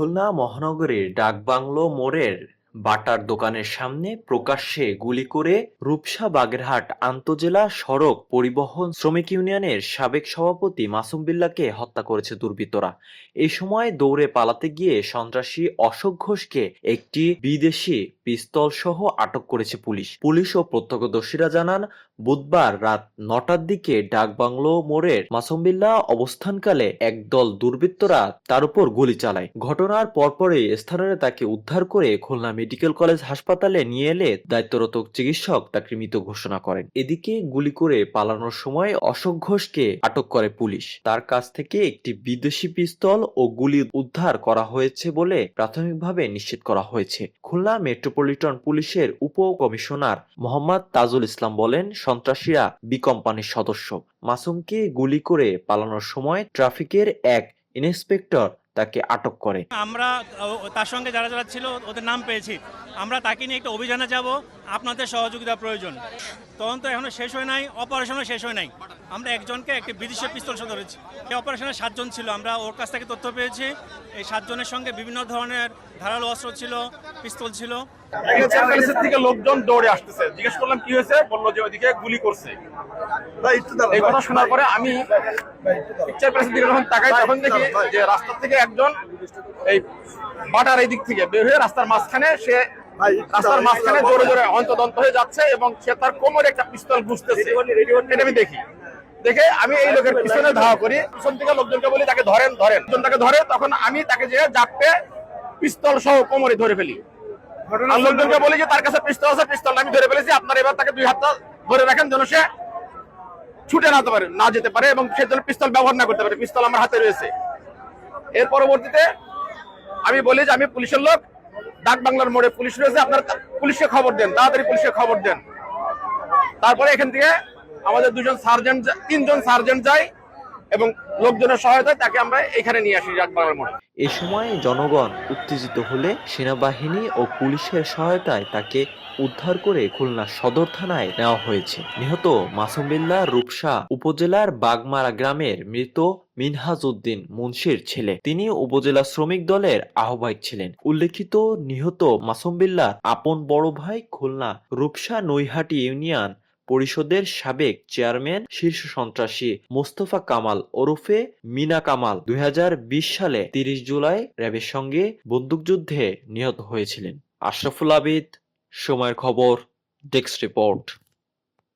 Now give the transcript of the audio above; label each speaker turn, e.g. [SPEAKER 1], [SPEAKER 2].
[SPEAKER 1] খুলনা মহানগরীর ডাকবাংলো মোড়ের বাটার দোকানের সামনে প্রকাশ্যে গুলি করে রূপসা বাগেরহাট আন্তজেলা সড়ক পরিবহন শ্রমিক ইউনিয়নের সাবেক সভাপতি মাসুম বিল্লাহকে হত্যা করেছে দুর্বৃত্তরা। এই সময় দৌড়ে পালাতে গিয়ে সন্ত্রাসী অশোক ঘোষকে একটি বিদেশি পিস্তল সহ আটক করেছে পুলিশ ও প্রত্যক্ষদর্শীরা জানান, বুধবার রাত ৯টার দিকে ডাকবাংলো মোড়ের মাসুম বিল্লাহ অবস্থানকালে একদল দুর্বৃত্তরা তার উপর গুলি চালায়। ঘটনার পরপরই স্থানীয়রা তাকে উদ্ধার করে খুলনা মেডিকেল কলেজ হাসপাতালে নিয়ে এলে দায়িত্বরত চিকিৎসক তাকে মৃত ঘোষণা করেন। এদিকে গুলি করে পালানোর সময় অশোক ঘোষকে আটক করে পুলিশ। তার কাছ থেকে একটি বিদেশি পিস্তল ও গুলি উদ্ধার করা হয়েছে বলে প্রাথমিকভাবে নিশ্চিত করা হয়েছে। খুলনা মেট্রোপলিটন পুলিশের উপকমিশনার মোহাম্মদ তাজুল ইসলাম বলেন, সন্ত্রাসীরা বি কোম্পানির সদস্য। মাসুমকে গুলি করে পালানোর সময় ট্রাফিকের এক ইন্সপেক্টর তাকে আটক করে।
[SPEAKER 2] আমরা তার সঙ্গে যারা যারা ছিল ওদের নাম পেয়েছি। আমরা তাকে নিয়ে একটা অভিযানে যাব, আপনাদের সহযোগিতা প্রয়োজন। তদন্ত এখনো শেষ হয় নাই, অপারেশনও শেষ হয় নাই। আমরা একজনকে একটি বিদেশি পিস্তল সহ ধরেছি। এই অপারেশনে 7 জন ছিল। আমরা ওর কাছ থেকে তথ্য পেয়েছি। এই 7 জনের সঙ্গে বিভিন্ন ধরনের ধারালো অস্ত্র ছিল, পিস্তল ছিল।
[SPEAKER 3] থেকে লোকজন দৌড়ে আসতেছে, জিজ্ঞেস করলাম কি হয়েছে, বললো যে ওইদিকে গুলি করছে। এই কথা শোনার পরে আমি পিকচার প্রেসের দিকে যখন তাকাই, তখন দেখি যে রাস্তা থেকে একজন এই বাটার এই দিক থেকে বের হয়ে রাস্তার মাঝখানে জোরে জোরে অন্তদন্ত হয়ে যাচ্ছে এবং সে তার কোমরে একটা পিস্তল গুঁজতেছে। এটা আমি দেখে আমি এই লোকের পিছনে ধাওয়া করি। পিছন থেকে লোকজনকে বলি তাকে ধরেন। তাকে ধরে তখন আমি তাকে যে জাপটে পিস্তল সহ কোমরে ধরে ফেলি। লোকজনকে বলি যে তার কাছে পিস্তল আছে, পিস্তল আমি ধরে ফেলেছি, আপনার এবার তাকে 2 হাত ধরে রাখেন যেন সে ছুটে না যেতে পারে এবং সে যেন পিস্তল ব্যবহার না করতে পারে। পিস্তল আমার হাতে রয়েছে। এর পরবর্তীতে আমি বলি যে আমি পুলিশের লোক, ডাক বাংলার মোড়ে পুলিশ রয়েছে, আপনার পুলিশকে খবর দেন, তাড়াতাড়ি পুলিশকে খবর দেন। তারপরে এখান থেকে আমাদের 3জন সার্জেন্ট যায় এবং লোকজনের সহায়তায় তাকে আমরা এখানে নিয়ে আসি ডাক বাংলার মোড়ে।
[SPEAKER 1] এ সময় জনগণ উত্তেজিত হলে সেনাবাহিনী ও পুলিশের সহায়তায় তাকে উদ্ধার করে খুলনা সদর থানায় নেওয়া হয়েছে। নিহত মাসুম বিল্লাহ রূপসা উপজেলার বাগমারা গ্রামের মৃত মিনহাজ উদ্দিন মুন্সির ছেলে। তিনি উপজেলা শ্রমিক দলের আহ্বায়ক ছিলেন। উল্লেখিত নিহত মাসুম বিল্লাহ আপন বড় ভাই খুলনা রূপসা নৈহাটি ইউনিয়ন পরিষদের সাবেক চেয়ারম্যান শীর্ষ সন্ত্রাসী মোস্তফা কামাল ওরফে মিনা কামাল 2020 সালে 30 জুলাই র্যাবের সঙ্গে বন্দুকযুদ্ধে নিহত হয়েছিলেন। আশরাফুল আবিদ, সময়ের খবর, ডেস্ক রিপোর্ট।